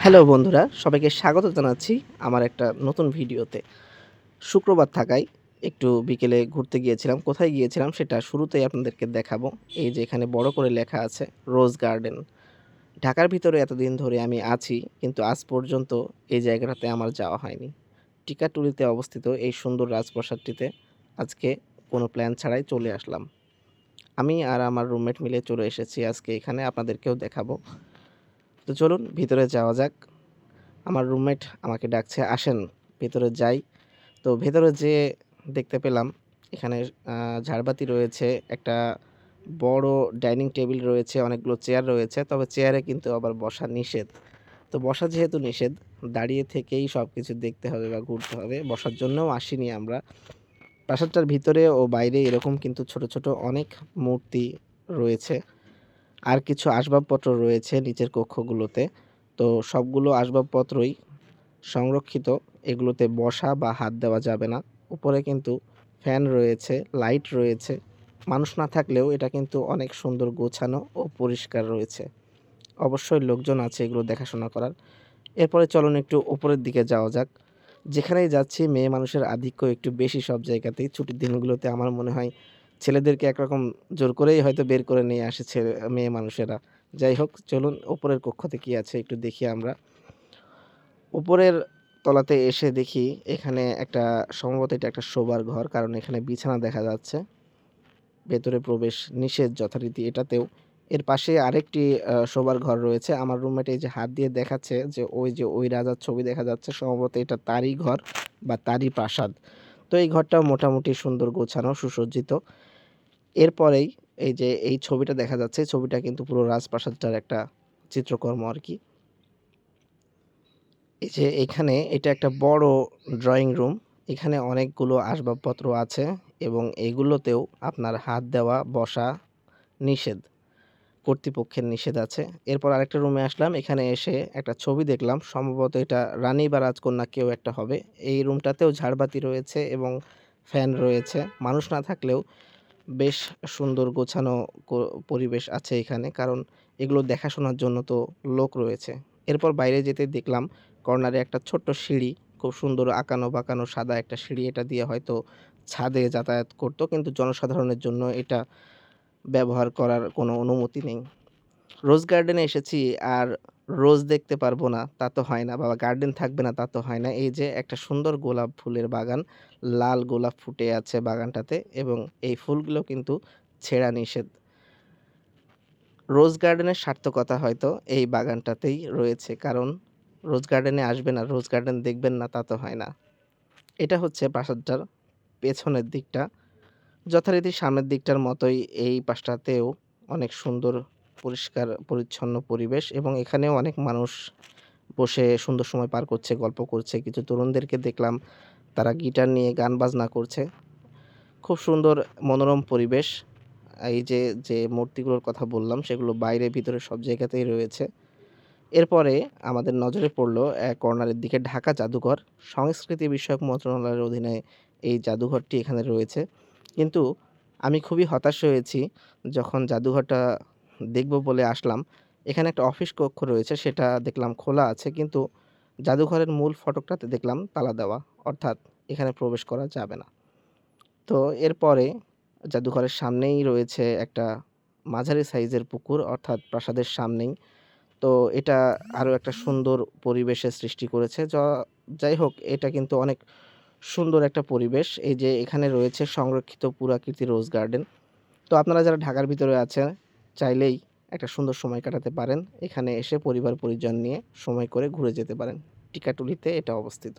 Hello বন্ধুরা, সবাইকে স্বাগত জানাচ্ছি আমার একটা নতুন ভিডিওতে। শুক্রবার থাকায় একটু বিকেলে ঘুরতে গিয়েছিলাম। কোথায় গিয়েছিলাম সেটা শুরুতেই আপনাদেরকে দেখাবো। এই যে এখানে বড় করে লেখা আছে রোজ গার্ডেন। ঢাকার ভিতরে এতদিন ধরে আমি আছি, কিন্তু আজ পর্যন্ত এই জায়গাটাতে আমার যাওয়া হয়নি। টিকাটুলিতে অবস্থিত এই সুন্দর রাজপ্রাসাদটিতে আজকে কোনো প্ল্যান ছাড়াই চলে আসলাম। আমি আর আমার রুমমেট মিলে চলে এসেছি আজকে এখানে, আপনাদেরকেও দেখাবো। তো চলুন ভিতরে যাওয়া যাক। আমার রুমমেট আমাকে ডাকছে, "আসেন ভেতরে যাই।" তো ভেতরে যেয়ে দেখতে পেলাম এখানে ঝাড়বাতি রয়েছে, একটা বড় ডাইনিং টেবিল রয়েছে, অনেকগুলো চেয়ার রয়েছে। তবে চেয়ারে কিন্তু আবার বসা নিষেধ। তো বসা যেহেতু নিষেধ, দাঁড়িয়ে থেকেই সবকিছু দেখতে হবে বা ঘুরতে হবে। বসার জন্যও আসিনি আমরা। প্রাসাদটার ভিতরে ও বাইরে এরকম কিন্তু ছোট, ছোট অনেক মূর্তি রয়েছে। আর কিছু আসবাবপত্র রয়েছে নিচের কক্ষগুলোতে। তো সবগুলো আসবাবপত্রই সংরক্ষিত। এগুলোতে বসা বা হাত দেওয়া যাবে না। উপরে কিন্তু ফ্যান রয়েছে, লাইট রয়েছে। মানুষ না থাকলেও এটা কিন্তু অনেক সুন্দর গোছানো ও পরিষ্কার রয়েছে। অবশ্যই লোকজন আছে এগুলো দেখাশোনা করার। এরপরে চলুন একটু উপরের দিকে যাওয়া যাক। যেখানেই যাচ্ছি মেয়ে মানুষের আধিক্য একটু বেশি সব জায়গাতেই। ছুটির দিনগুলোতে আমার মনে হয় ছেলেদেরকে একরকম জোর করেই হয়তো বের করে নিয়ে আসে মেয়ে মানুষেরা। যাই হোক, চলুন উপরের কক্ষতে কি আছে একটু দেখি আমরা। উপরের তলাতে এসে দেখি এখানে একটা, সম্ভবত এটা একটা শোবার ঘর। কারণ এখানে বিছানা দেখা যাচ্ছে। ভেতরে প্রবেশ নিষেধ যথারীতি এটাতেও। এর পাশে আরেকটি শোবার ঘর রয়েছে। আমার রুমমেট এই যে হাত দিয়ে দেখাচ্ছে যে ওই রাজার ছবি দেখা যাচ্ছে, সম্ভবত এটা তারই ঘর বা তারই প্রাসাদ। তো এই ঘরটাও মোটামুটি সুন্দর গোছানো, সুসজ্জিত। এরপরেই এই যে এই ছবিটা দেখা যাচ্ছে, এই ছবিটা কিন্তু পুরো রাজপ্রাসাদটার একটা চিত্রকর্ম আরকি। এই যে এখানে এটা একটা বড় ড্রয়িং রুম। এখানে অনেকগুলো আসবাবপত্র আছে এবং এগুলোতেও আপনার হাত দেওয়া, বসা নিষেধ। কর্তৃপক্ষের নিষেধ আছে। এরপর আরেকটা রুমে আসলাম। এখানে এসে একটা ছবি দেখলাম। সম্ভবত এটা রানী বা রাজকন্যা কেউ একটা হবে। এই রুমটাতেও ঝাড়বাতি রয়েছে এবং ফ্যান রয়েছে। মানুষ না থাকলেও বেশ সুন্দর গোছানো ক পরিবেশ আছে এখানে। কারণ এগুলো দেখাশোনার জন্য তো লোক রয়েছে। এরপর বাইরে যেতে দেখলাম কর্নারে একটা ছোট্ট সিঁড়ি, খুব সুন্দর আঁকানো-বাঁকানো সাদা একটা সিঁড়ি। এটা দিয়ে হয়তো ছাদে যাতায়াত করত। কিন্তু জনসাধারণের জন্য এটা ব্যবহার করার কোনো অনুমতি নেই। রোজ গার্ডেনে এসেছি আর রোজ দেখতে পারবো না তা তো হয় না, বা গার্ডেন থাকবে না তা তো হয় না। এই যে একটা সুন্দর গোলাপ ফুলের বাগান, লাল গোলাপ ফুটে আছে বাগানটাতে এবং এই ফুলগুলো কিন্তু ছেঁড়া নিষেধ। রোজ গার্ডেনের সার্থকতা হয়তো এই বাগানটাতেই রয়েছে। কারণ রোজ গার্ডেনে আসবেন আর রোজ গার্ডেন দেখবেন না তা তো হয় না। এটা হচ্ছে প্রাসাদটার পেছনের দিকটা। যথারীতি সামনের দিকটার মতোই এই পাশটাতেও অনেক সুন্দর পরিষ্কার পরিচ্ছন্ন পরিবেশ এবং এখানেও অনেক মানুষ বসে সুন্দর সময় পার করছে, গল্প করছে। কিছু তরুণদেরকে দেখলাম তারা গিটার নিয়ে গান বাজনা করছে। খুব সুন্দর মনোরম পরিবেশ। এই যে মূর্তিগুলোর কথা বললাম সেগুলো বাইরে ভিতরে সব জায়গাতেই রয়েছে। এরপরে আমাদের নজরে পড়ল এক কর্নারের দিকে ঢাকা জাদুঘর। সংস্কৃতি বিষয়ক মন্ত্রণালয়ের অধীনে এই জাদুঘরটি এখানে রয়েছে। কিন্তু আমি খুবই হতাশ হয়েছি যখন জাদুঘরটা দেখব বলে আসলাম। এখানে একটা অফিস কক্ষ রয়েছে, সেটা দেখলাম খোলা আছে। কিন্তু জাদুঘরের মূল ফটকটাতে দেখলাম তালা দেওয়া। অর্থাৎ এখানে প্রবেশ করা যাবে না। তো এরপরে জাদুঘরের সামনেই রয়েছে একটা মাঝারি সাইজের পুকুর, অর্থাৎ প্রাসাদের সামনেই। তো এটা আরো একটা সুন্দর পরিবেশের সৃষ্টি করেছে। যাই হোক, এটা কিন্তু অনেক সুন্দর একটা পরিবেশ। এই যে এখানে রয়েছে সংরক্ষিত পুরাকীর্তি রোজ গার্ডেন। তো আপনারা যারা ঢাকার ভিতরে আছেন, চাইলেই একটা সুন্দর সময় কাটাতে পারেন। এখানে এসে পরিবার পরিজন নিয়ে সময় করে ঘুরে যেতে পারেন। টিকাটুলিতে এটা অবস্থিত।